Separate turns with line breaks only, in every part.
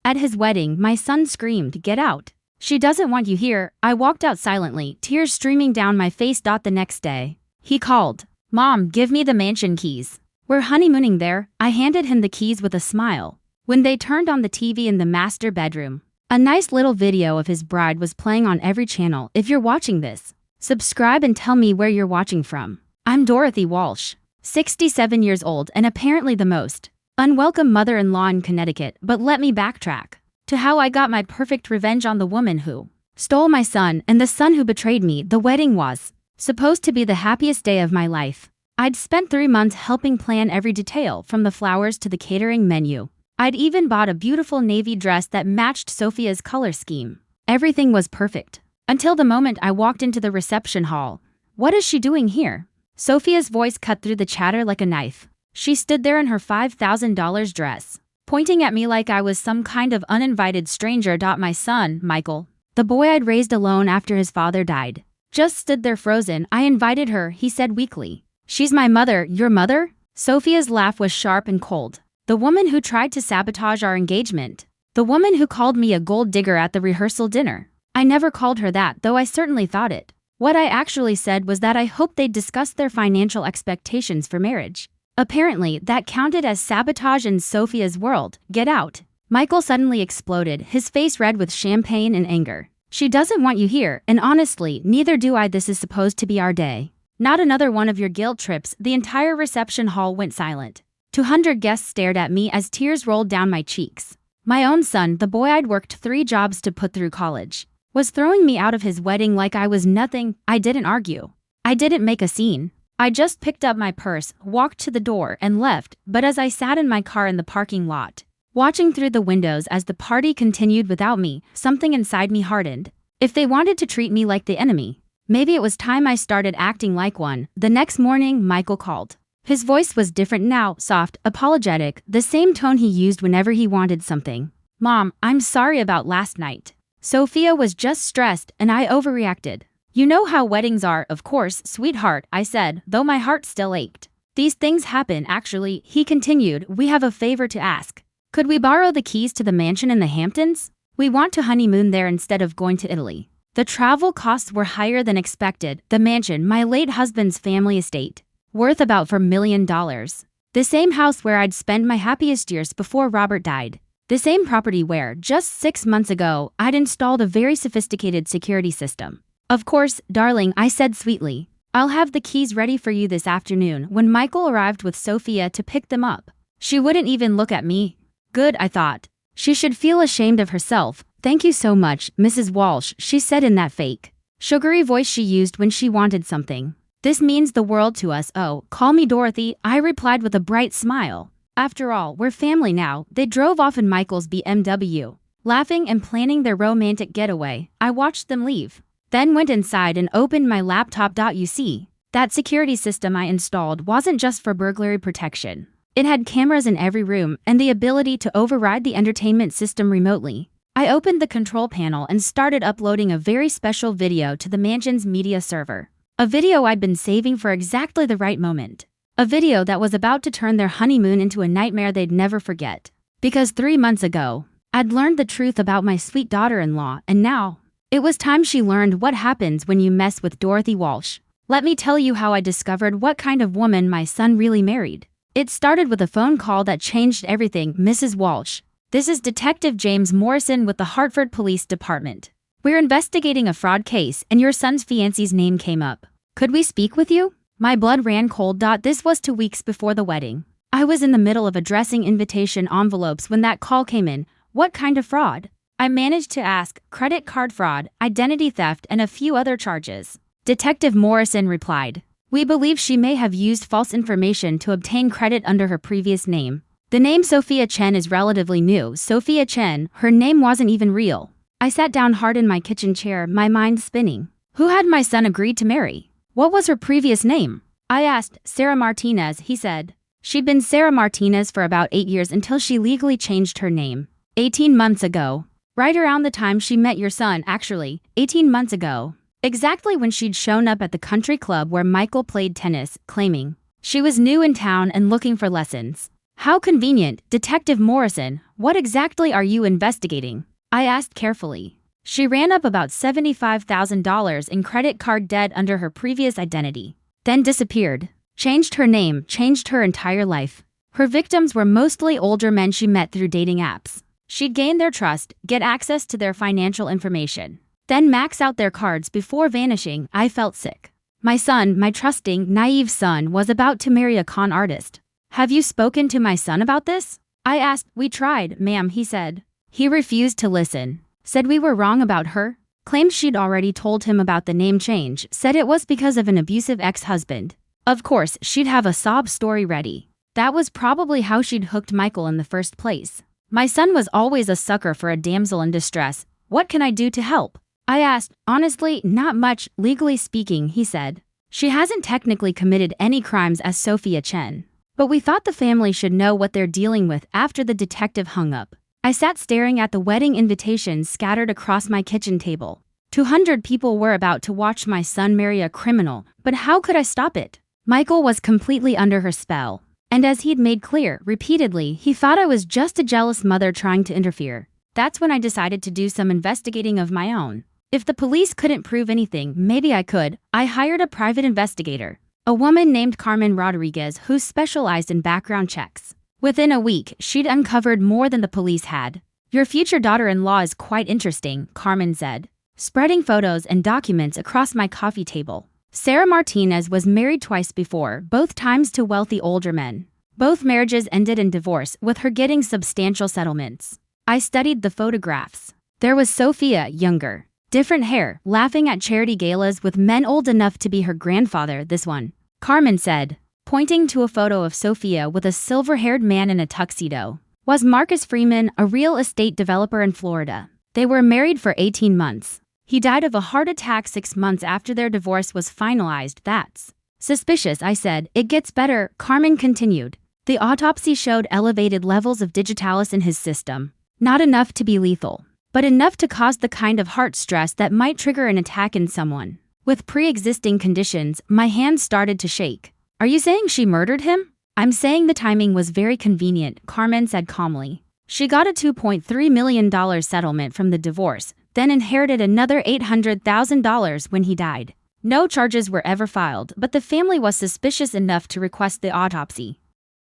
At his wedding, my son screamed, "Get out. She doesn't want you here." I walked out silently, tears streaming down my face. The next day, he called. "Mom, give me the mansion keys. We're honeymooning there." I handed him the keys with a smile. When they turned on the TV in the master bedroom, a nice little video of his bride was playing on every channel. If you're watching this, subscribe and tell me where you're watching from. I'm Dorothy Walsh, 67 years old and apparently the most unwelcome mother-in-law in Connecticut. But let me backtrack to how I got my perfect revenge on the woman who stole my son and the son who betrayed me. The wedding was supposed to be the happiest day of my life. I'd spent 3 months helping plan every detail, from the flowers to the catering menu. I'd even bought a beautiful navy dress that matched Sophia's color scheme. Everything was perfect, until the moment I walked into the reception hall. "What is she doing here?" Sophia's voice cut through the chatter like a knife. She stood there in her $5,000 dress, pointing at me like I was some kind of uninvited stranger. My son, Michael, the boy I'd raised alone after his father died, just stood there frozen. "I invited her," he said weakly. "She's my mother." "Your mother?" Sophia's laugh was sharp and cold. "The woman who tried to sabotage our engagement. The woman who called me a gold digger at the rehearsal dinner." "I never called her that, though I certainly thought it. What I actually said was that I hoped they'd discuss their financial expectations for marriage." Apparently, that counted as sabotage in Sophia's world. "Get out." Michael suddenly exploded, his face red with champagne and anger. "She doesn't want you here, and honestly, neither do I. This is supposed to be our day, not another one of your guilt trips." The entire reception hall went silent. 200 guests stared at me as tears rolled down my cheeks. My own son, the boy I'd worked 3 jobs to put through college, was throwing me out of his wedding like I was nothing. I didn't argue. I didn't make a scene. I just picked up my purse, walked to the door, and left. But as I sat in my car in the parking lot, watching through the windows as the party continued without me, something inside me hardened. If they wanted to treat me like the enemy, maybe it was time I started acting like one. The next morning, Michael called. His voice was different now, soft, apologetic, the same tone he used whenever he wanted something. "Mom, I'm sorry about last night. Sophia was just stressed and I overreacted. You know how weddings are." "Of course, sweetheart," I said, though my heart still ached. "These things happen, actually," he continued. "We have a favor to ask. Could we borrow the keys to the mansion in the Hamptons? We want to honeymoon there instead of going to Italy." The travel costs were higher than expected. The mansion, my late husband's family estate, worth about $4 million. The same house where I'd spent my happiest years before Robert died. The same property where, just 6 months ago, I'd installed a very sophisticated security system. "Of course, darling," I said sweetly. "I'll have the keys ready for you this afternoon." When Michael arrived with Sophia to pick them up, she wouldn't even look at me. Good, I thought. She should feel ashamed of herself. "Thank you so much, Mrs. Walsh," she said in that fake, sugary voice she used when she wanted something. "This means the world to us." "Oh, call me Dorothy," I replied with a bright smile. "After all, we're family now." They drove off in Michael's BMW, laughing and planning their romantic getaway. I watched them leave, then went inside and opened my laptop. You see, that security system I installed wasn't just for burglary protection. It had cameras in every room and the ability to override the entertainment system remotely. I opened the control panel and started uploading a very special video to the mansion's media server. A video I'd been saving for exactly the right moment. A video that was about to turn their honeymoon into a nightmare they'd never forget. Because 3 months ago, I'd learned the truth about my sweet daughter-in-law, and now, it was time she learned what happens when you mess with Dorothy Walsh. Let me tell you how I discovered what kind of woman my son really married. It started with a phone call that changed everything. "Mrs. Walsh, this is Detective James Morrison with the Hartford Police Department. We're investigating a fraud case and your son's fiancé's name came up. Could we speak with you?" My blood ran cold. This was 2 weeks before the wedding. I was in the middle of addressing invitation envelopes when that call came in. "What kind of fraud?" I managed to ask. "Credit card fraud, identity theft, and a few other charges." Detective Morrison replied. "We believe she may have used false information to obtain credit under her previous name. The name Sophia Chen is relatively new." Sophia Chen, her name wasn't even real. I sat down hard in my kitchen chair, my mind spinning. Who had my son agreed to marry? What was her previous name? I asked. "Sarah Martinez," he said. She'd been Sarah Martinez for about 8 years until she legally changed her name. 18 months ago. Right around the time she met your son, actually. 18 months ago. Exactly when she'd shown up at the country club where Michael played tennis, claiming she was new in town and looking for lessons. How convenient, Detective Morrison. What exactly are you investigating? I asked carefully. She ran up about $75,000 in credit card debt under her previous identity, then disappeared. Changed her name, changed her entire life. Her victims were mostly older men she met through dating apps. She'd gain their trust, get access to their financial information, then max out their cards before vanishing. I felt sick. My son, my trusting, naive son, was about to marry a con artist. Have you spoken to my son about this? I asked. We tried, ma'am, he said. He refused to listen. Said we were wrong about her. Claimed she'd already told him about the name change. Said it was because of an abusive ex-husband. Of course, she'd have a sob story ready. That was probably how she'd hooked Michael in the first place. My son was always a sucker for a damsel in distress. What can I do to help? I asked. Honestly, not much, legally speaking, he said. She hasn't technically committed any crimes as Sophia Chen. But we thought the family should know what they're dealing with. After the detective hung up, I sat staring at the wedding invitations scattered across my kitchen table. 200 people were about to watch my son marry a criminal, but how could I stop it? Michael was completely under her spell. And as he'd made clear repeatedly, he thought I was just a jealous mother trying to interfere. That's when I decided to do some investigating of my own. If the police couldn't prove anything, maybe I could. I hired a private investigator, a woman named Carmen Rodriguez who specialized in background checks. Within a week, she'd uncovered more than the police had. Your future daughter-in-law is quite interesting, Carmen said, spreading photos and documents across my coffee table. Sarah Martinez was married twice before, both times to wealthy older men. Both marriages ended in divorce, with her getting substantial settlements. I studied the photographs. There was Sophia, younger, different hair, laughing at charity galas with men old enough to be her grandfather. This one, Carmen said, pointing to a photo of Sophia with a silver-haired man in a tuxedo, was Marcus Freeman, a real estate developer in Florida. They were married for 18 months. He died of a heart attack 6 months after their divorce was finalized. That's suspicious, I said. It gets better, Carmen continued. The autopsy showed elevated levels of digitalis in his system. Not enough to be lethal, but enough to cause the kind of heart stress that might trigger an attack in someone with pre-existing conditions. My hands started to shake. Are you saying she murdered him? I'm saying the timing was very convenient, Carmen said calmly. She got a $2.3 million settlement from the divorce, then inherited another $800,000 when he died. No charges were ever filed, but the family was suspicious enough to request the autopsy.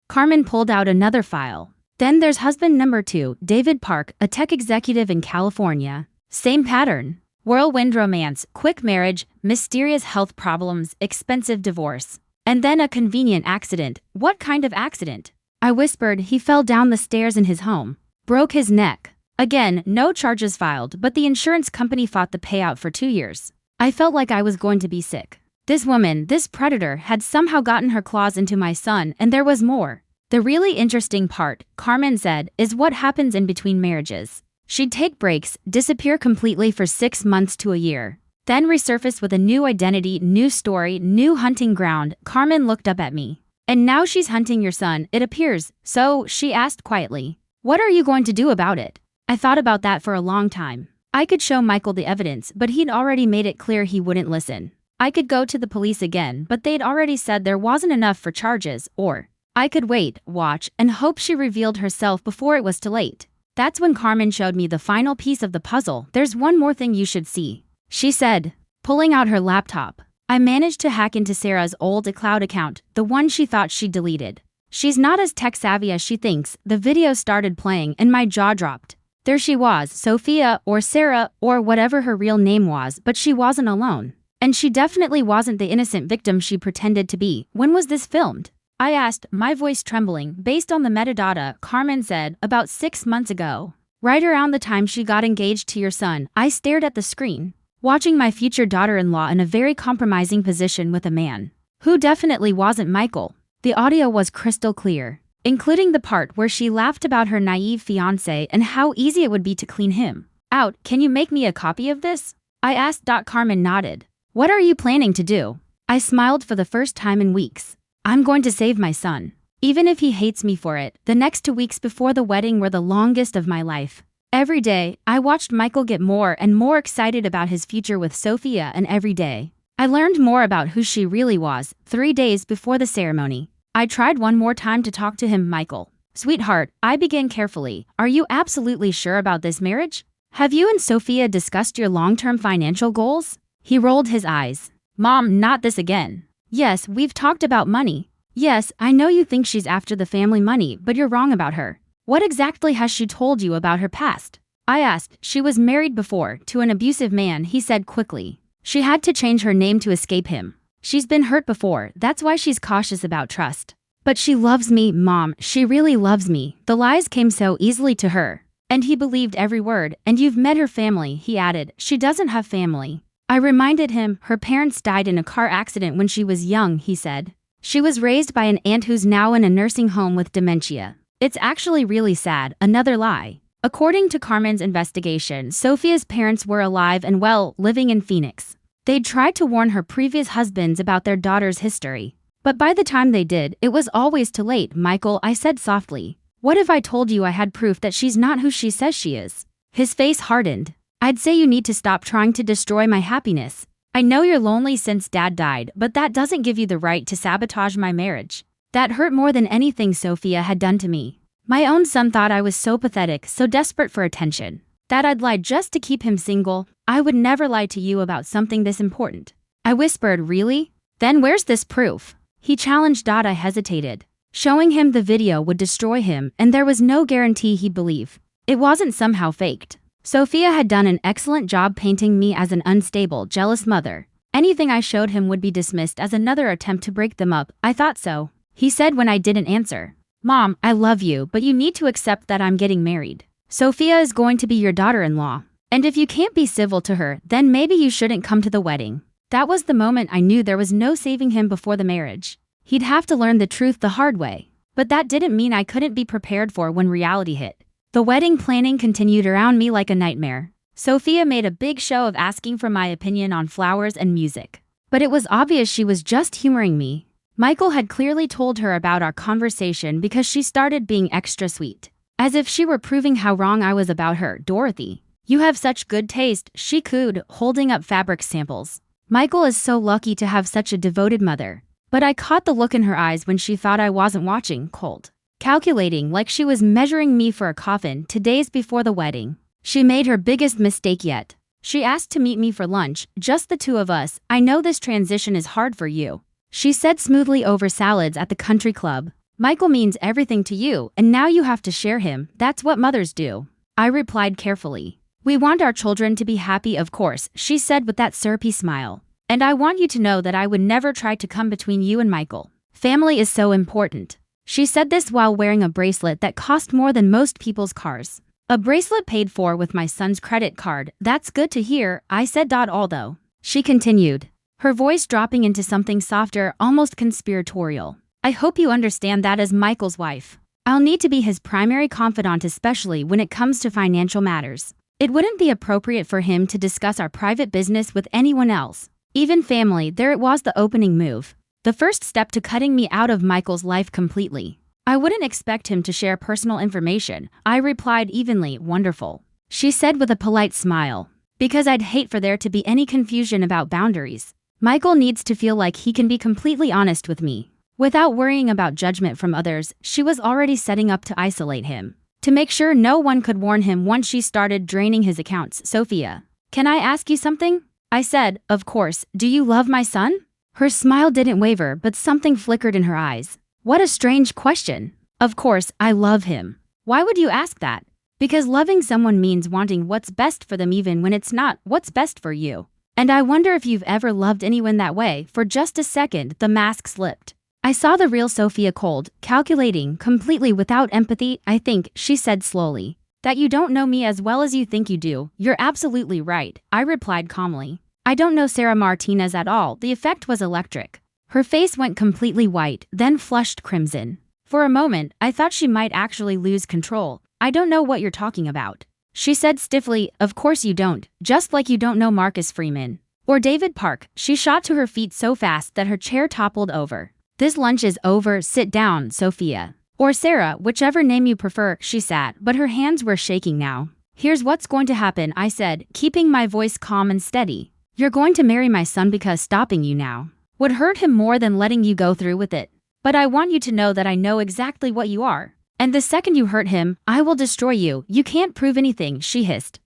Carmen pulled out another file. Then there's husband number 2, David Park, a tech executive in California. Same pattern. Whirlwind romance, quick marriage, mysterious health problems, expensive divorce. And then a convenient accident. What kind of accident? I whispered. He fell down the stairs in his home. Broke his neck. Again, no charges filed, but the insurance company fought the payout for 2 years. I felt like I was going to be sick. This woman, this predator, had somehow gotten her claws into my son, and there was more. The really interesting part, Carmen said, is what happens in between marriages. She'd take breaks, disappear completely for 6 months to a year, then resurface with a new identity, new story, new hunting ground. Carmen looked up at me. And now she's hunting your son, it appears. So, she asked quietly, what are you going to do about it? I thought about that for a long time. I could show Michael the evidence, but he'd already made it clear he wouldn't listen. I could go to the police again, but they'd already said there wasn't enough for charges, or I could wait, watch, and hope she revealed herself before it was too late. That's when Carmen showed me the final piece of the puzzle. There's one more thing you should see, she said, pulling out her laptop. I managed to hack into Sarah's old iCloud account, the one she thought she'd deleted. She's not as tech-savvy as she thinks. The video started playing and my jaw dropped. There she was, Sophia, or Sarah, or whatever her real name was, but she wasn't alone. And she definitely wasn't the innocent victim she pretended to be. When was this filmed? I asked, my voice trembling. Based on the metadata, Carmen said, about 6 months ago. Right around the time she got engaged to your son. I stared at the screen, watching my future daughter-in-law in a very compromising position with a man who definitely wasn't Michael. The audio was crystal clear, including the part where she laughed about her naive fiancé and how easy it would be to clean him out. Can you make me a copy of this? I asked. Carmen nodded. What are you planning to do? I smiled for the first time in weeks. I'm going to save my son. Even if he hates me for it. The next 2 weeks before the wedding were the longest of my life. Every day, I watched Michael get more and more excited about his future with Sophia, and every day, I learned more about who she really was. 3 days before the ceremony, I tried one more time to talk to him. Michael Sweetheart, I began carefully. Are you absolutely sure about this marriage? Have you and Sophia discussed your long-term financial goals? He rolled his eyes. Mom, not this again. Yes, we've talked about money. Yes, I know you think she's after the family money, but you're wrong about her. What exactly has she told you about her past? I asked. She was married before, to an abusive man, he said quickly. She had to change her name to escape him. She's been hurt before, that's why she's cautious about trust. But she loves me, Mom, she really loves me. The lies came so easily to her. And he believed every word. And you've met her family, he added. She doesn't have family. I reminded him, her parents died in a car accident when she was young, he said. She was raised by an aunt who's now in a nursing home with dementia. It's actually really sad, another lie. According to Carmen's investigation, Sophia's parents were alive and well, living in Phoenix. They'd tried to warn her previous husbands about their daughter's history. But by the time they did, it was always too late, Michael, I said softly. What if I told you I had proof that she's not who she says she is? His face hardened. I'd say you need to stop trying to destroy my happiness. I know you're lonely since Dad died, but that doesn't give you the right to sabotage my marriage. That hurt more than anything Sophia had done to me. My own son thought I was so pathetic, so desperate for attention, that I'd lie just to keep him single. I would never lie to you about something this important. I whispered, really? Then where's this proof? He challenged. I hesitated. Showing him the video would destroy him, and there was no guarantee he'd believe. It wasn't somehow faked. Sophia had done an excellent job painting me as an unstable, jealous mother. Anything I showed him would be dismissed as another attempt to break them up. I thought so, he said when I didn't answer. Mom, I love you, but you need to accept that I'm getting married. Sophia is going to be your daughter-in-law. And if you can't be civil to her, then maybe you shouldn't come to the wedding. That was the moment I knew there was no saving him before the marriage. He'd have to learn the truth the hard way. But that didn't mean I couldn't be prepared for when reality hit. The wedding planning continued around me like a nightmare. Sophia made a big show of asking for my opinion on flowers and music. But it was obvious she was just humoring me. Michael had clearly told her about our conversation because she started being extra sweet. As if she were proving how wrong I was about her. Dorothy, you have such good taste, she cooed, holding up fabric samples. Michael is so lucky to have such a devoted mother. But I caught the look in her eyes when she thought I wasn't watching, cold. Calculating, like she was measuring me for a coffin 2 days before the wedding. She made her biggest mistake yet. She asked to meet me for lunch, just the two of us. I know this transition is hard for you, she said smoothly over salads at the country club. Michael means everything to you, and now you have to share him. That's what mothers do. I replied carefully. We want our children to be happy, of course, she said with that syrupy smile. And I want you to know that I would never try to come between you and Michael. Family is so important. She said this while wearing a bracelet that cost more than most people's cars. A bracelet paid for with my son's credit card. That's good to hear, I said. Although, she continued, her voice dropping into something softer, almost conspiratorial. I hope you understand that as Michael's wife, I'll need to be his primary confidant, especially when it comes to financial matters. It wouldn't be appropriate for him to discuss our private business with anyone else. Even family. There it was, the opening move. The first step to cutting me out of Michael's life completely. I wouldn't expect him to share personal information, I replied evenly. Wonderful, she said with a polite smile. Because I'd hate for there to be any confusion about boundaries. Michael needs to feel like he can be completely honest with me, without worrying about judgment from others. She was already setting up to isolate him, to make sure no one could warn him once she started draining his accounts. Sophia, can I ask you something? I said, of course. Do you love my son? Her smile didn't waver, but something flickered in her eyes. What a strange question. Of course, I love him. Why would you ask that? Because loving someone means wanting what's best for them even when it's not what's best for you. And I wonder if you've ever loved anyone that way. For just a second, the mask slipped. I saw the real Sophia, cold, calculating, completely without empathy. I think, she said slowly, that you don't know me as well as you think you do. You're absolutely right, I replied calmly. I don't know Sarah Martinez at all. The effect was electric. Her face went completely white, then flushed crimson. For a moment, I thought she might actually lose control. I don't know what you're talking about, she said stiffly. Of course you don't, just like you don't know Marcus Freeman or David Park. She shot to her feet so fast that her chair toppled over. This lunch is over. Sit down, Sophia. Or Sarah, whichever name you prefer. She sat, but her hands were shaking now. Here's what's going to happen, I said, keeping my voice calm and steady. You're going to marry my son because stopping you now would hurt him more than letting you go through with it. But I want you to know that I know exactly what you are. And the second you hurt him, I will destroy you. You can't prove anything, she hissed.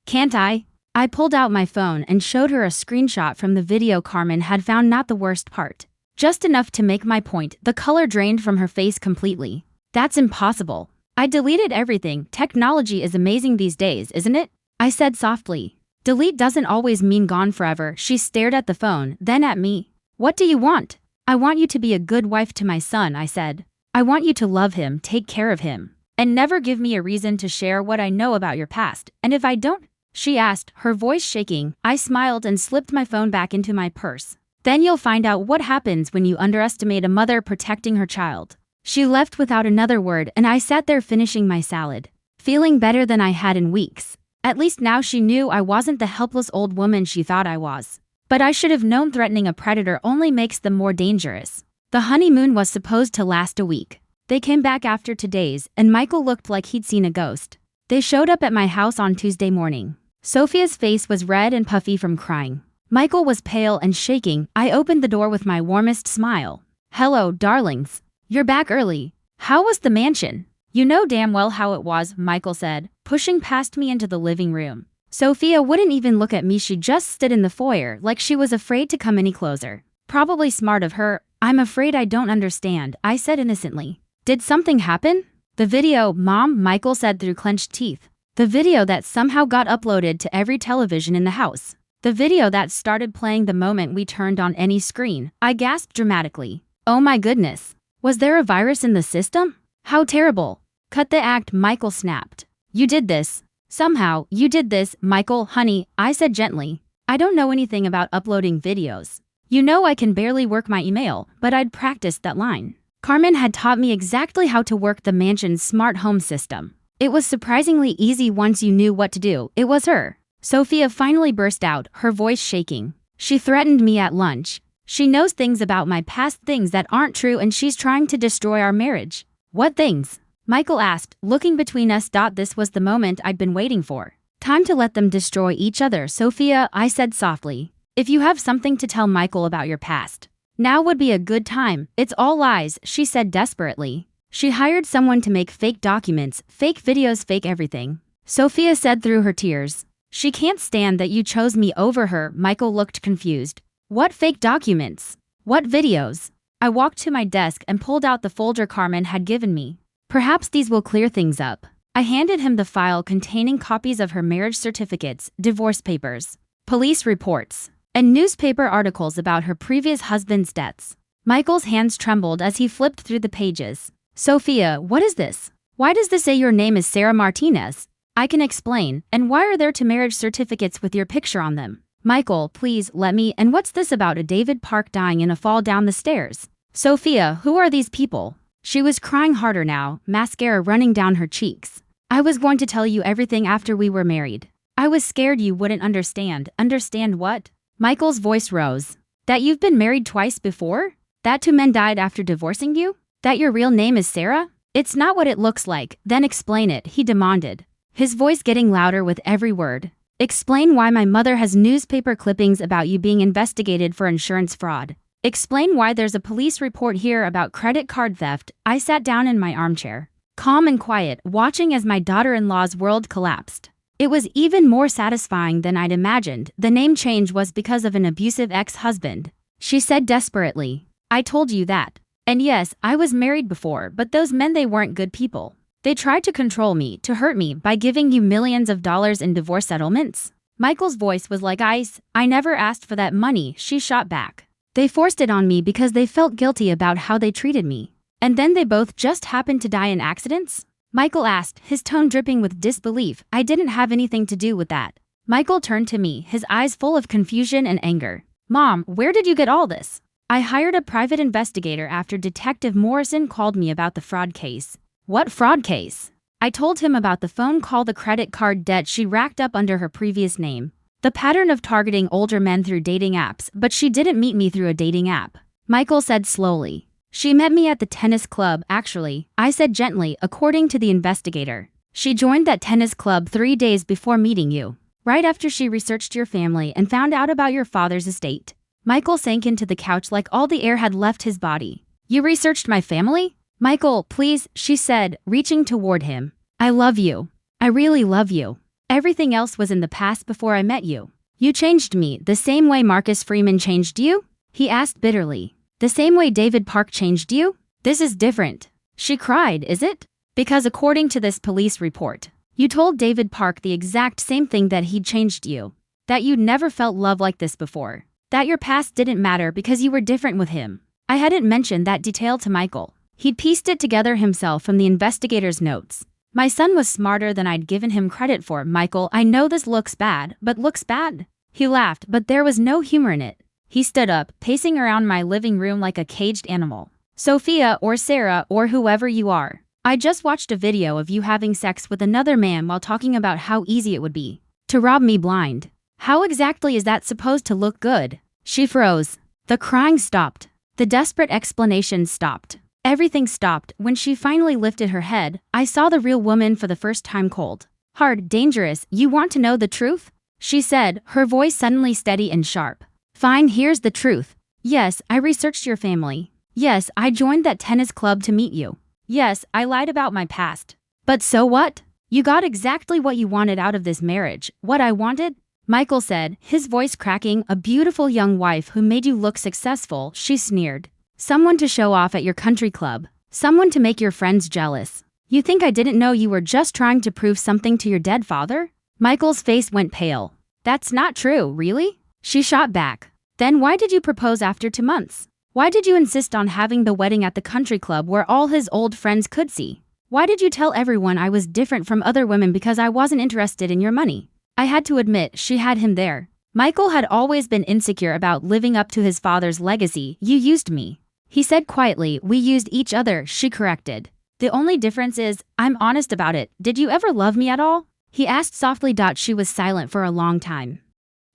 Can't I? I pulled out my phone and showed her a screenshot from the video Carmen had found. Not the worst part. Just enough to make my point. The color drained from her face completely. That's impossible. I deleted everything. Technology is amazing these days, isn't it? I said softly. Delete doesn't always mean gone forever. She stared at the phone, then at me. What do you want? I want you to be a good wife to my son, I said. I want you to love him, take care of him, and never give me a reason to share what I know about your past. And if I don't? She asked, her voice shaking. I smiled and slipped my phone back into my purse. Then you'll find out what happens when you underestimate a mother protecting her child. She left without another word, and I sat there finishing my salad, feeling better than I had in weeks. At least now she knew I wasn't the helpless old woman she thought I was. But I should have known threatening a predator only makes them more dangerous. The honeymoon was supposed to last a week. They came back after 2 days, and Michael looked like he'd seen a ghost. They showed up at my house on Tuesday morning. Sophia's face was red and puffy from crying. Michael was pale and shaking. I opened the door with my warmest smile. Hello, darlings. You're back early. How was the mansion? You know damn well how it was, Michael said, pushing past me into the living room. Sophia wouldn't even look at me. She just stood in the foyer like she was afraid to come any closer. Probably smart of her. I'm afraid I don't understand, I said innocently. Did something happen? The video, Mom, Michael said through clenched teeth. The video that somehow got uploaded to every television in the house. The video that started playing the moment we turned on any screen. I gasped dramatically. Oh my goodness. Was there a virus in the system? How terrible. Cut the act, Michael snapped. You did this. Somehow, you did this, Michael, honey, I said gently. I don't know anything about uploading videos. You know I can barely work my email, but I'd practiced that line. Carmen had taught me exactly how to work the mansion's smart home system. It was surprisingly easy once you knew what to do. It was her. Sophia finally burst out, her voice shaking. She threatened me at lunch. She knows things about my past, things that aren't true, and she's trying to destroy our marriage. What things? Michael asked, looking between us. This was the moment I'd been waiting for. Time to let them destroy each other, Sophia, I said softly. If you have something to tell Michael about your past, now would be a good time. It's all lies, she said desperately. She hired someone to make fake documents, fake videos, fake everything. Sophia said through her tears. She can't stand that you chose me over her. Michael looked confused. What fake documents? What videos? I walked to my desk and pulled out the folder Carmen had given me. Perhaps these will clear things up. I handed him the file containing copies of her marriage certificates, divorce papers, police reports, and newspaper articles about her previous husband's deaths. Michael's hands trembled as he flipped through the pages. Sophia, what is this? Why does this say your name is Sarah Martinez? I can explain. And why are there 2 marriage certificates with your picture on them? Michael, please, let me. And what's this about a David Park dying in a fall down the stairs? Sophia, who are these people? She was crying harder now, mascara running down her cheeks. I was going to tell you everything after we were married. I was scared you wouldn't understand. Understand what? Michael's voice rose. That you've been married twice before? That 2 men died after divorcing you? That your real name is Sarah? It's not what it looks like. Then explain it, he demanded, his voice getting louder with every word. Explain why my mother has newspaper clippings about you being investigated for insurance fraud. Explain why there's a police report here about credit card theft. I sat down in my armchair, calm and quiet, watching as my daughter-in-law's world collapsed. It was even more satisfying than I'd imagined. The name change was because of an abusive ex-husband, she said desperately. I told you that. And yes, I was married before, but those men, they weren't good people. They tried to control me, to hurt me by giving you millions of dollars in divorce settlements. Michael's voice was like ice. I never asked for that money, she shot back. They forced it on me because they felt guilty about how they treated me. And then they both just happened to die in accidents? Michael asked, his tone dripping with disbelief. I didn't have anything to do with that. Michael turned to me, his eyes full of confusion and anger. Mom, where did you get all this? I hired a private investigator after Detective Morrison called me about the fraud case. What fraud case? I told him about the phone call, the credit card debt she racked up under her previous name, the pattern of targeting older men through dating apps, but she didn't meet me through a dating app. Michael said slowly. She met me at the tennis club, actually, I said gently, according to the investigator. She joined that tennis club 3 days before meeting you, right after she researched your family and found out about your father's estate. Michael sank into the couch like all the air had left his body. You researched my family? Michael, please, she said, reaching toward him. I love you. I really love you. Everything else was in the past before I met you. You changed me the same way Marcus Freeman changed you? He asked bitterly. The same way David Park changed you? This is different. She cried, is it? Because according to this police report, you told David Park the exact same thing, that he'd changed you. That you'd never felt love like this before. That your past didn't matter because you were different with him. I hadn't mentioned that detail to Michael. He'd pieced it together himself from the investigator's notes. My son was smarter than I'd given him credit for, Michael. I know this looks bad, but looks bad. He laughed, but there was no humor in it. He stood up, pacing around my living room like a caged animal. Sophia or Sarah or whoever you are. I just watched a video of you having sex with another man while talking about how easy it would be to rob me blind. How exactly is that supposed to look good? She froze. The crying stopped. The desperate explanations stopped. Everything stopped. When she finally lifted her head, I saw the real woman for the first time. Cold, hard, dangerous. You want to know the truth? She said, her voice suddenly steady and sharp. Fine, here's the truth. Yes, I researched your family. Yes, I joined that tennis club to meet you. Yes, I lied about my past. But so what? You got exactly what you wanted out of this marriage. What I wanted? Michael said, his voice cracking. A beautiful young wife who made you look successful, she sneered. Someone to show off at your country club. Someone to make your friends jealous. You think I didn't know you were just trying to prove something to your dead father? Michael's face went pale. That's not true, really? She shot back. Then why did you propose after 2 months? Why did you insist on having the wedding at the country club where all his old friends could see? Why did you tell everyone I was different from other women because I wasn't interested in your money? I had to admit, she had him there. Michael had always been insecure about living up to his father's legacy. You used me. He said quietly. We used each other, she corrected. The only difference is, I'm honest about it. Did you ever love me at all? He asked softly. She was silent for a long time.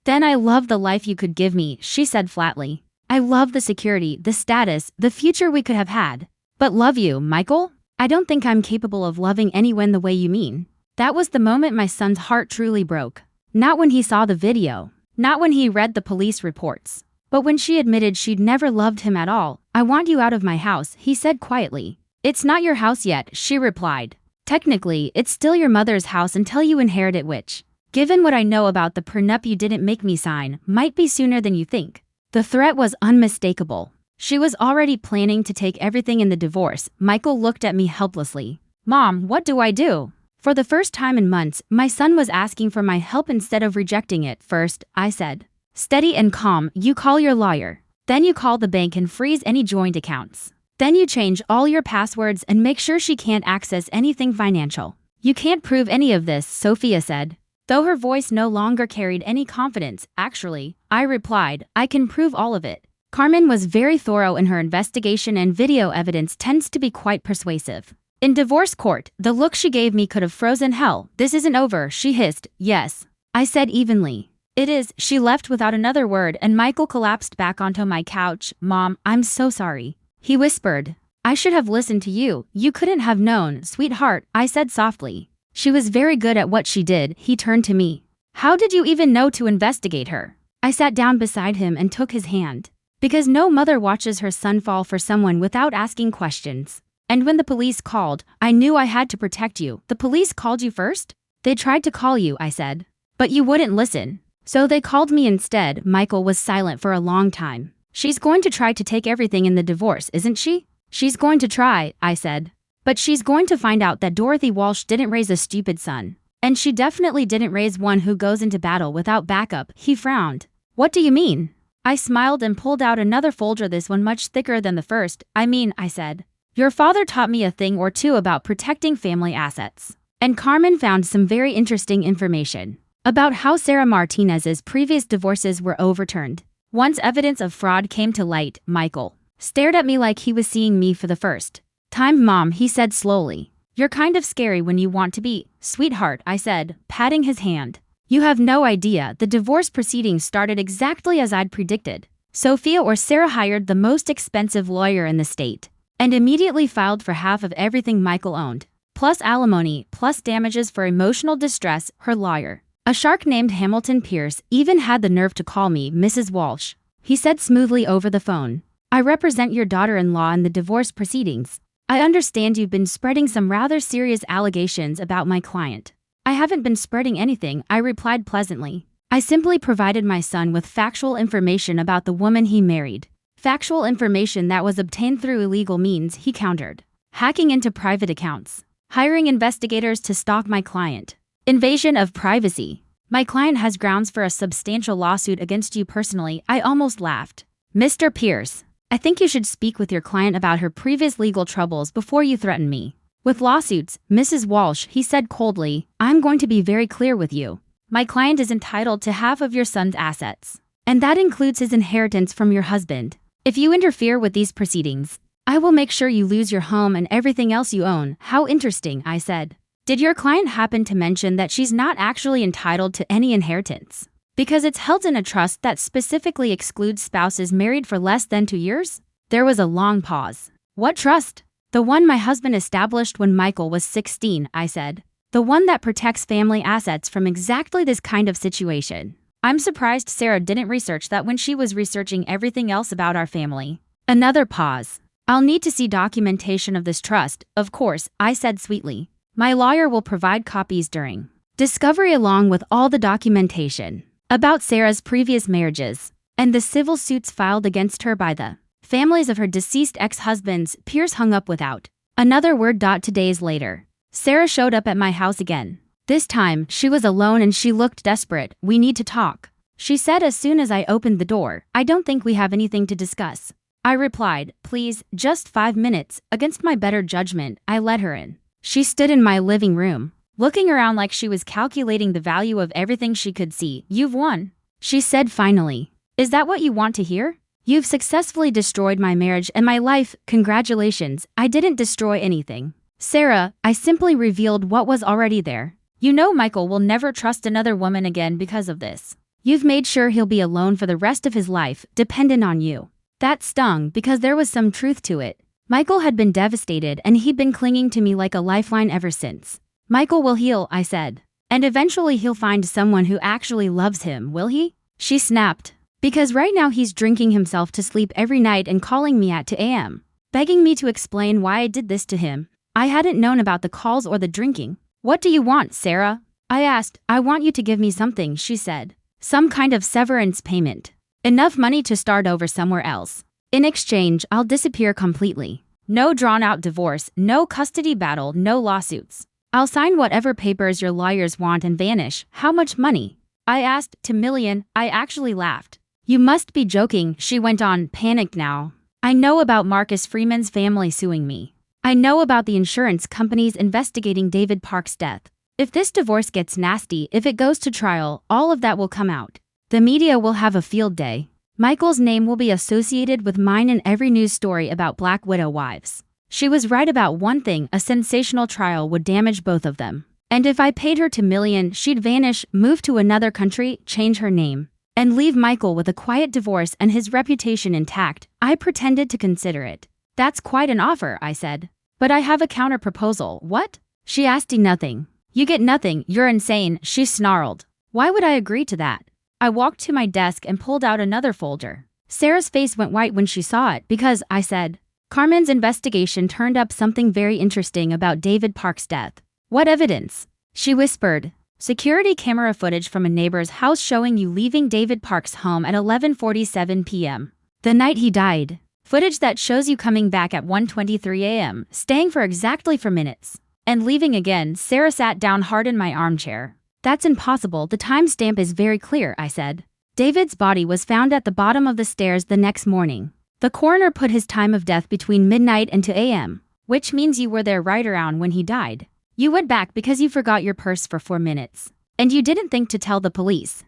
Then I love the life you could give me, she said flatly. I love the security, the status, the future we could have had. But love you, Michael? I don't think I'm capable of loving anyone the way you mean. That was the moment my son's heart truly broke. Not when he saw the video. Not when he read the police reports. But when she admitted she'd never loved him at all. I want you out of my house, he said quietly. It's not your house yet, she replied. Technically, it's still your mother's house until you inherit it, which, given what I know about the prenup you didn't make me sign, might be sooner than you think. The threat was unmistakable. She was already planning to take everything in the divorce. Michael looked at me helplessly. Mom, what do I do? For the first time in months, my son was asking for my help instead of rejecting it. First, I said, steady and calm, you call your lawyer. Then you call the bank and freeze any joint accounts. Then you change all your passwords and make sure she can't access anything financial. You can't prove any of this, Sophia said. Though her voice no longer carried any confidence. Actually, I replied, I can prove all of it. Carmen was very thorough in her investigation and video evidence tends to be quite persuasive. In divorce court, the look she gave me could have frozen hell. This isn't over, she hissed. Yes, I said evenly. It is. She left without another word and Michael collapsed back onto my couch. Mom, I'm so sorry. He whispered. I should have listened to you. You couldn't have known, sweetheart, I said softly. She was very good at what she did. He turned to me. How did you even know to investigate her? I sat down beside him and took his hand. Because no mother watches her son fall for someone without asking questions. And when the police called, I knew I had to protect you. The police called you first? They tried to call you, I said. But you wouldn't listen. So they called me instead. Michael was silent for a long time. She's going to try to take everything in the divorce, isn't she? She's going to try, I said. But she's going to find out that Dorothy Walsh didn't raise a stupid son. And she definitely didn't raise one who goes into battle without backup. He frowned. What do you mean? I smiled and pulled out another folder, this one much thicker than the first. I said. Your father taught me a thing or two about protecting family assets. And Carmen found some very interesting information about how Sarah Martinez's previous divorces were overturned. Once evidence of fraud came to light, Michael stared at me like he was seeing me for the first time. Mom, he said slowly. You're kind of scary when you want to be. Sweetheart, I said, patting his hand. You have no idea, the divorce proceedings started exactly as I'd predicted. Sophia or Sarah hired the most expensive lawyer in the state and immediately filed for half of everything Michael owned, plus alimony, plus damages for emotional distress. Her lawyer, a shark named Hamilton Pierce, even had the nerve to call me Mrs. Walsh. He said smoothly over the phone. I represent your daughter-in-law in the divorce proceedings. I understand you've been spreading some rather serious allegations about my client. I haven't been spreading anything, I replied pleasantly. I simply provided my son with factual information about the woman he married. Factual information that was obtained through illegal means, he countered. Hacking into private accounts. Hiring investigators to stalk my client. Invasion of privacy. My client has grounds for a substantial lawsuit against you personally, I almost laughed. Mr. Pierce, I think you should speak with your client about her previous legal troubles before you threaten me. With lawsuits, Mrs. Walsh, he said coldly, I'm going to be very clear with you. My client is entitled to half of your son's assets. And that includes his inheritance from your husband. If you interfere with these proceedings, I will make sure you lose your home and everything else you own. How interesting, I said. Did your client happen to mention that she's not actually entitled to any inheritance? Because it's held in a trust that specifically excludes spouses married for less than 2 years? There was a long pause. What trust? The one my husband established when Michael was 16, I said. The one that protects family assets from exactly this kind of situation. I'm surprised Sarah didn't research that when she was researching everything else about our family. Another pause. I'll need to see documentation of this trust, of course, I said sweetly. My lawyer will provide copies during discovery along with all the documentation about Sarah's previous marriages and the civil suits filed against her by the families of her deceased ex-husbands. Pierce hung up without another word. 2 days later, Sarah showed up at my house again. This time, she was alone and she looked desperate. We need to talk, she said as soon as I opened the door. I don't think we have anything to discuss, I replied. Please, just 5 minutes. Against my better judgment, I let her in. She stood in my living room, looking around like she was calculating the value of everything she could see. You've won, she said finally. Is that what you want to hear? You've successfully destroyed my marriage and my life. Congratulations. I didn't destroy anything, Sarah. I simply revealed what was already there. You know Michael will never trust another woman again because of this. You've made sure he'll be alone for the rest of his life, dependent on you. That stung because there was some truth to it. Michael had been devastated and he'd been clinging to me like a lifeline ever since. Michael will heal, I said. And eventually he'll find someone who actually loves him, will he? She snapped. Because right now he's drinking himself to sleep every night and calling me at 2 a.m., begging me to explain why I did this to him. I hadn't known about the calls or the drinking. What do you want, Sarah? I asked. I want you to give me something, she said. Some kind of severance payment. Enough money to start over somewhere else. In exchange, I'll disappear completely. No drawn-out divorce, no custody battle, no lawsuits. I'll sign whatever papers your lawyers want and vanish. How much money? I asked. $2 million. I actually laughed. You must be joking, she went on, panicked now. I know about Marcus Freeman's family suing me. I know about the insurance companies investigating David Park's death. If this divorce gets nasty, if it goes to trial, all of that will come out. The media will have a field day. Michael's name will be associated with mine in every news story about Black Widow wives. She was right about one thing, a sensational trial would damage both of them. And if I paid her $2 million, she'd vanish, move to another country, change her name, and leave Michael with a quiet divorce and his reputation intact. I pretended to consider it. That's quite an offer, I said. But I have a counter-proposal. What? She asked. Nothing. You get nothing, you're insane, she snarled. Why would I agree to that? I walked to my desk and pulled out another folder. Sarah's face went white when she saw it because, I said, Carmen's investigation turned up something very interesting about David Park's death. What evidence? She whispered. Security camera footage from a neighbor's house showing you leaving David Park's home at 11:47 p.m. the night he died. Footage that shows you coming back at 1:23 a.m., staying for exactly 4 minutes, and leaving again. Sarah sat down hard in my armchair. That's impossible. The timestamp is very clear, I said. David's body was found at the bottom of the stairs the next morning. The coroner put his time of death between midnight and 2 a.m., which means you were there right around when he died. You went back because you forgot your purse for 4 minutes. And you didn't think to tell the police.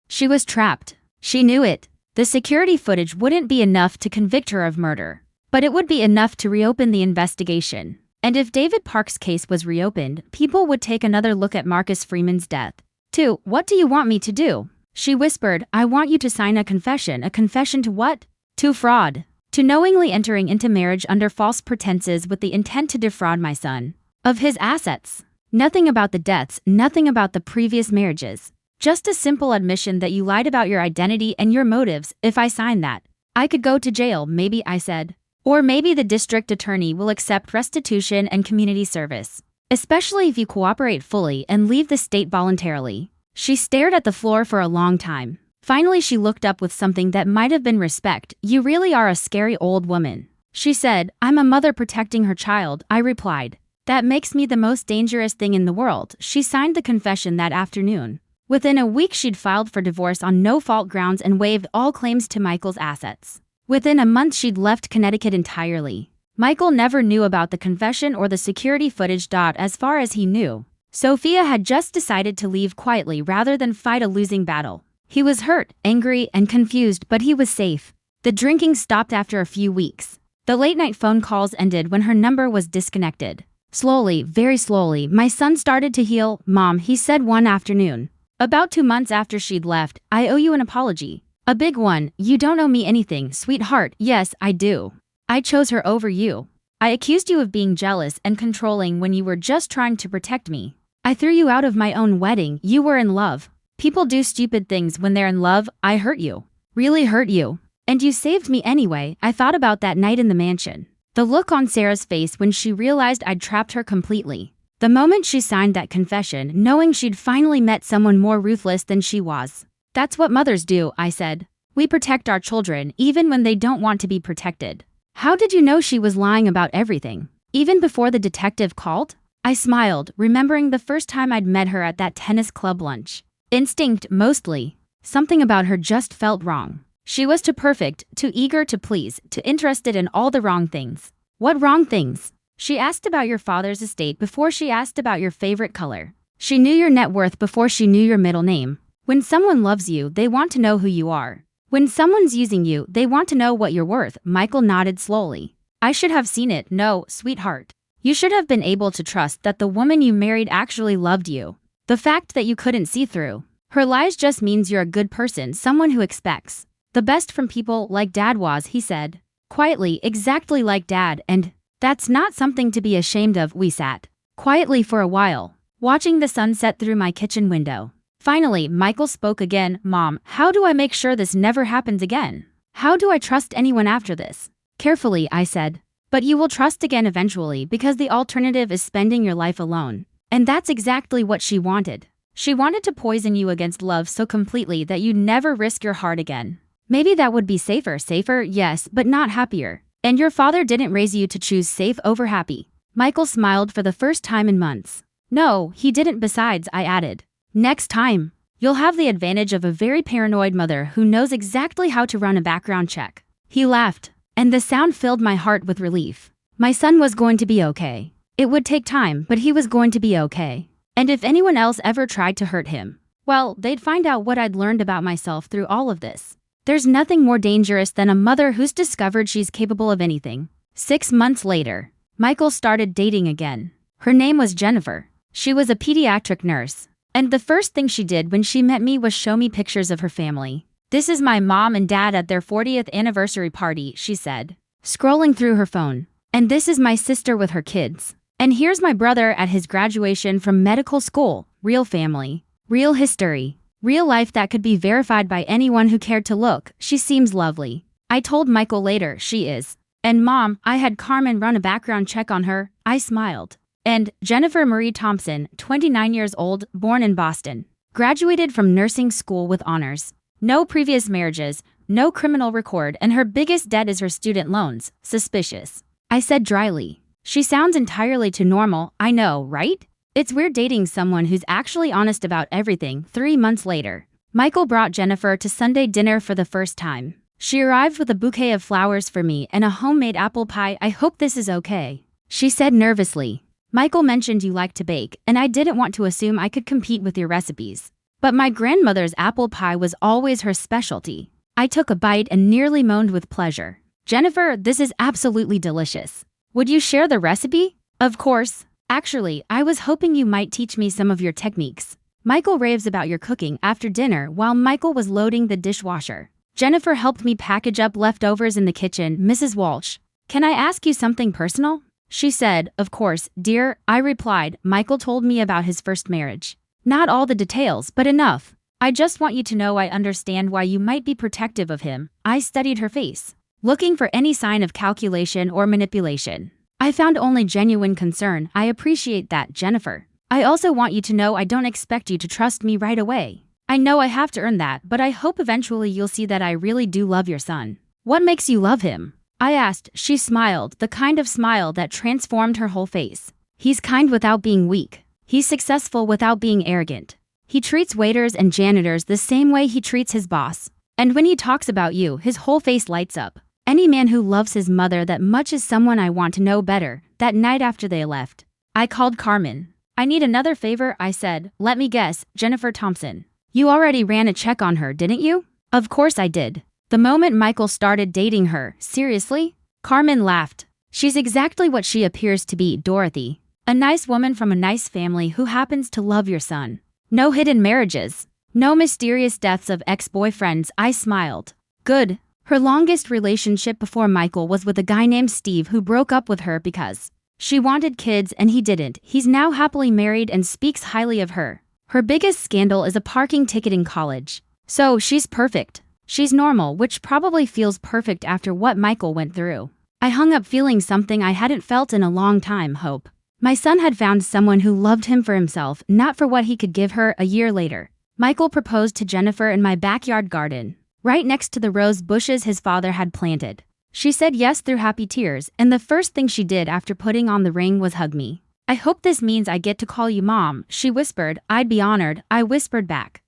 She was trapped. She knew it. The security footage wouldn't be enough to convict her of murder, but it would be enough to reopen the investigation. And if David Park's case was reopened, people would take another look at Marcus Freeman's death. 2. What do you want me to do? She whispered. I want you to sign a confession. A confession to what? To fraud. To knowingly entering into marriage under false pretenses with the intent to defraud my son of his assets. Nothing about the deaths, nothing about the previous marriages. Just a simple admission that you lied about your identity and your motives. If I sign that, I could go to jail, maybe, I said. Or maybe the district attorney will accept restitution and community service, especially if you cooperate fully and leave the state voluntarily. She stared at the floor for a long time. Finally, she looked up with something that might have been respect. You really are a scary old woman. She said, I'm a mother protecting her child, I replied. That makes me the most dangerous thing in the world. She signed the confession that afternoon. Within a week, she'd filed for divorce on no-fault grounds and waived all claims to Michael's assets. Within a month, she'd left Connecticut entirely. Michael never knew about the confession or the security footage. As far as he knew, Sophia had just decided to leave quietly rather than fight a losing battle. He was hurt, angry, and confused, but he was safe. The drinking stopped after a few weeks. The late-night phone calls ended when her number was disconnected. Slowly, very slowly, my son started to heal, Mom, he said one afternoon. About 2 months after she'd left, I owe you an apology. A big one. You don't owe me anything, sweetheart. Yes, I do. I chose her over you. I accused you of being jealous and controlling when you were just trying to protect me. I threw you out of my own wedding. You were in love. People do stupid things when they're in love. I hurt you. Really hurt you. And you saved me anyway. I thought about that night in the mansion. The look on Sarah's face when she realized I'd trapped her completely. The moment she signed that confession, knowing she'd finally met someone more ruthless than she was. That's what mothers do, I said. We protect our children, even when they don't want to be protected. How did you know she was lying about everything? Even before the detective called? I smiled, remembering the first time I'd met her at that tennis club lunch. Instinct, mostly. Something about her just felt wrong. She was too perfect, too eager to please, too interested in all the wrong things. What wrong things? She asked about your father's estate before she asked about your favorite color. She knew your net worth before she knew your middle name. When someone loves you, they want to know who you are. When someone's using you, they want to know what you're worth. Michael nodded slowly. I should have seen it. No, sweetheart. You should have been able to trust that the woman you married actually loved you. The fact that you couldn't see through her lies just means you're a good person, someone who expects the best from people like Dad was, he said. Quietly, exactly like Dad, and that's not something to be ashamed of. We sat quietly for a while, watching the sun set through my kitchen window. Finally, Michael spoke again. Mom, how do I make sure this never happens again? How do I trust anyone after this? Carefully, I said. But you will trust again eventually because the alternative is spending your life alone. And that's exactly what she wanted. She wanted to poison you against love so completely that you'd never risk your heart again. Maybe that would be safer, yes, but not happier. And your father didn't raise you to choose safe over happy. Michael smiled for the first time in months. No, he didn't. Besides, I added. Next time, you'll have the advantage of a very paranoid mother who knows exactly how to run a background check. He laughed, and the sound filled my heart with relief. My son was going to be okay. It would take time, but he was going to be okay. And if anyone else ever tried to hurt him, well, they'd find out what I'd learned about myself through all of this. There's nothing more dangerous than a mother who's discovered she's capable of anything. 6 months later, Michael started dating again. Her name was Jennifer. She was a pediatric nurse. And the first thing she did when she met me was show me pictures of her family. This is my mom and dad at their 40th anniversary party, she said, scrolling through her phone. And this is my sister with her kids. And here's my brother at his graduation from medical school. Real family. Real history. Real life that could be verified by anyone who cared to look. She seems lovely. I told Michael later, she is. And Mom, I had Carmen run a background check on her. I smiled. And Jennifer Marie Thompson, 29 years old, born in Boston. Graduated from nursing school with honors. No previous marriages, no criminal record, and her biggest debt is her student loans. Suspicious. I said dryly. She sounds entirely too normal. I know, right? It's weird dating someone who's actually honest about everything. 3 months later, Michael brought Jennifer to Sunday dinner for the first time. She arrived with a bouquet of flowers for me and a homemade apple pie. I hope this is okay, she said nervously. Michael mentioned you like to bake, and I didn't want to assume I could compete with your recipes. But my grandmother's apple pie was always her specialty. I took a bite and nearly moaned with pleasure. Jennifer, this is absolutely delicious. Would you share the recipe? Of course. Actually, I was hoping you might teach me some of your techniques. Michael raves about your cooking after dinner while Michael was loading the dishwasher. Jennifer helped me package up leftovers in the kitchen. Mrs. Walsh, can I ask you something personal? She said, of course, dear, I replied. Michael told me about his first marriage. Not all the details, but enough. I just want you to know I understand why you might be protective of him. I studied her face. looking for any sign of calculation or manipulation. I found only genuine concern. I appreciate that, Jennifer. I also want you to know I don't expect you to trust me right away. I know I have to earn that, but I hope eventually you'll see that I really do love your son. What makes you love him? I asked. She smiled, the kind of smile that transformed her whole face. He's kind without being weak. He's successful without being arrogant. He treats waiters and janitors the same way he treats his boss. And when he talks about you, his whole face lights up. Any man who loves his mother that much is someone I want to know better. That night after they left, I called Carmen. I need another favor, I said. Let me guess, Jennifer Thompson. You already ran a check on her, didn't you? Of course I did. The moment Michael started dating her. Seriously? Carmen laughed. She's exactly what she appears to be, Dorothy. A nice woman from a nice family who happens to love your son. No hidden marriages. No mysterious deaths of ex-boyfriends. I smiled. Good. Her longest relationship before Michael was with a guy named Steve who broke up with her because she wanted kids and he didn't. He's now happily married and speaks highly of her. Her biggest scandal is a parking ticket in college. So she's perfect. She's normal, which probably feels perfect after what Michael went through. I hung up feeling something I hadn't felt in a long time, hope. My son had found someone who loved him for himself, not for what he could give her. A year later, Michael proposed to Jennifer in my backyard garden, right next to the rose bushes his father had planted. She said yes through happy tears, and the first thing she did after putting on the ring was hug me. I hope this means I get to call you Mom, she whispered. I'd be honored, I whispered back.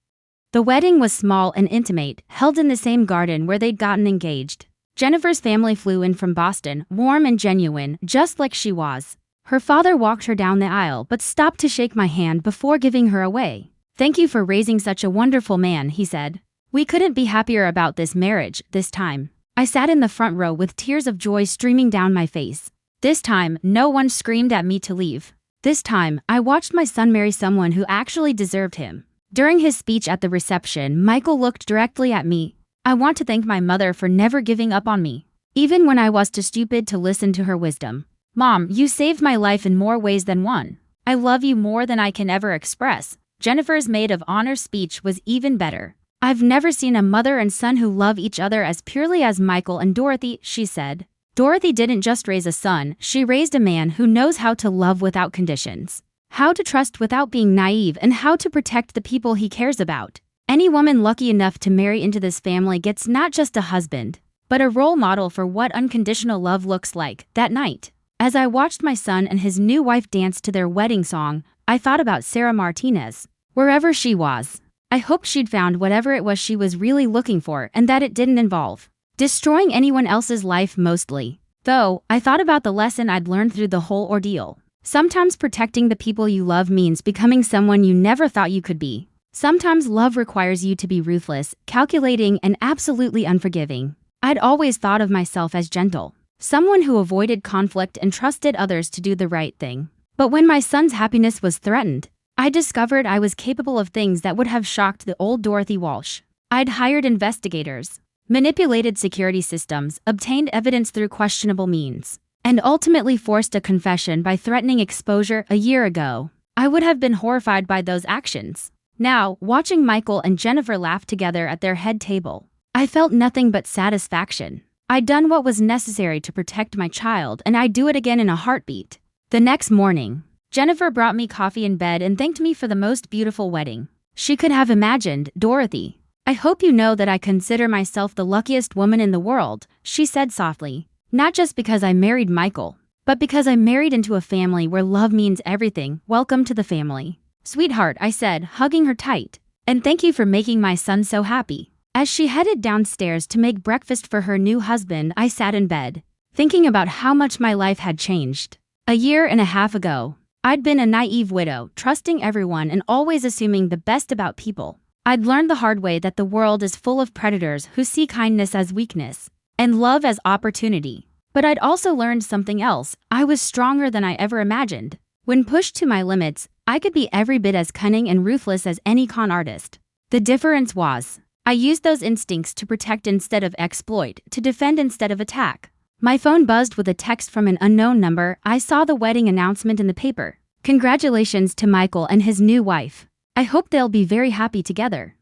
The wedding was small and intimate, held in the same garden where they'd gotten engaged. Jennifer's family flew in from Boston, warm and genuine, just like she was. Her father walked her down the aisle but stopped to shake my hand before giving her away. Thank you for raising such a wonderful man, he said. We couldn't be happier about this marriage, this time. I sat in the front row with tears of joy streaming down my face. This time, no one screamed at me to leave. This time, I watched my son marry someone who actually deserved him. During his speech at the reception, Michael looked directly at me. I want to thank my mother for never giving up on me, even when I was too stupid to listen to her wisdom. Mom, you saved my life in more ways than one. I love you more than I can ever express. Jennifer's maid of honor speech was even better. I've never seen a mother and son who love each other as purely as Michael and Dorothy, she said. Dorothy didn't just raise a son, she raised a man who knows how to love without conditions, how to trust without being naive, and how to protect the people he cares about. Any woman lucky enough to marry into this family gets not just a husband, but a role model for what unconditional love looks like. That night, as I watched my son and his new wife dance to their wedding song, I thought about Sarah Martinez. Wherever she was, I hoped she'd found whatever it was she was really looking for and that it didn't involve destroying anyone else's life mostly. Though, I thought about the lesson I'd learned through the whole ordeal. Sometimes protecting the people you love means becoming someone you never thought you could be. Sometimes love requires you to be ruthless, calculating, and absolutely unforgiving. I'd always thought of myself as gentle, someone who avoided conflict and trusted others to do the right thing. But when my son's happiness was threatened, I discovered I was capable of things that would have shocked the old Dorothy Walsh. I'd hired investigators, manipulated security systems, obtained evidence through questionable means, and ultimately forced a confession by threatening exposure. A year ago, I would have been horrified by those actions. Now, watching Michael and Jennifer laugh together at their head table, I felt nothing but satisfaction. I'd done what was necessary to protect my child, and I'd do it again in a heartbeat. The next morning, Jennifer brought me coffee in bed and thanked me for the most beautiful wedding she could have imagined. Dorothy, I hope you know that I consider myself the luckiest woman in the world, she said softly. Not just because I married Michael, but because I married into a family where love means everything. Welcome to the family. Sweetheart, I said, hugging her tight. And thank you for making my son so happy. As she headed downstairs to make breakfast for her new husband, I sat in bed, thinking about how much my life had changed. A year and a half ago, I'd been a naive widow, trusting everyone and always assuming the best about people. I'd learned the hard way that the world is full of predators who see kindness as weakness and love as opportunity. But I'd also learned something else. I was stronger than I ever imagined. When pushed to my limits, I could be every bit as cunning and ruthless as any con artist. The difference was, I used those instincts to protect instead of exploit, to defend instead of attack. My phone buzzed with a text from an unknown number. I saw the wedding announcement in the paper. Congratulations to Michael and his new wife. I hope they'll be very happy together.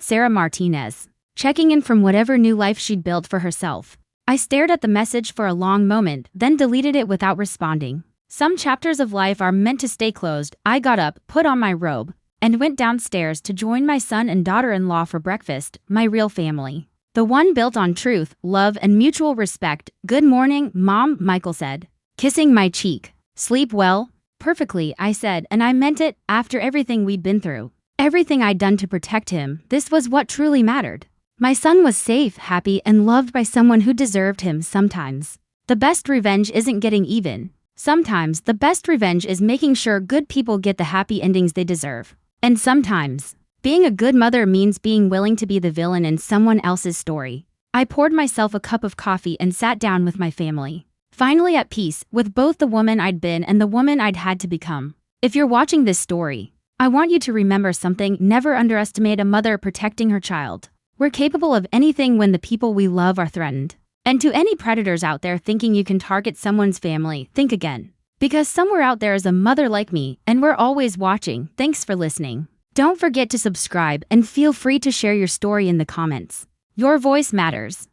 Sarah Martinez, checking in from whatever new life she'd built for herself. I stared at the message for a long moment, then deleted it without responding. Some chapters of life are meant to stay closed. I got up, put on my robe, and went downstairs to join my son and daughter-in-law for breakfast, my real family. The one built on truth, love, and mutual respect. "Good morning, Mom," Michael said, kissing my cheek. "Sleep well?" "Perfectly," I said, and I meant it. After everything we'd been through, everything I'd done to protect him, this was what truly mattered. My son was safe, happy, and loved by someone who deserved him. Sometimes the best revenge isn't getting even. Sometimes the best revenge is making sure good people get the happy endings they deserve. And sometimes being a good mother means being willing to be the villain in someone else's story. I poured myself a cup of coffee and sat down with my family, finally at peace with both the woman I'd been and the woman I'd had to become. If you're watching this story, I want you to remember something: never underestimate a mother protecting her child. We're capable of anything when the people we love are threatened. And to any predators out there thinking you can target someone's family, think again. Because somewhere out there is a mother like me, and we're always watching. Thanks for listening. Don't forget to subscribe and feel free to share your story in the comments. Your voice matters.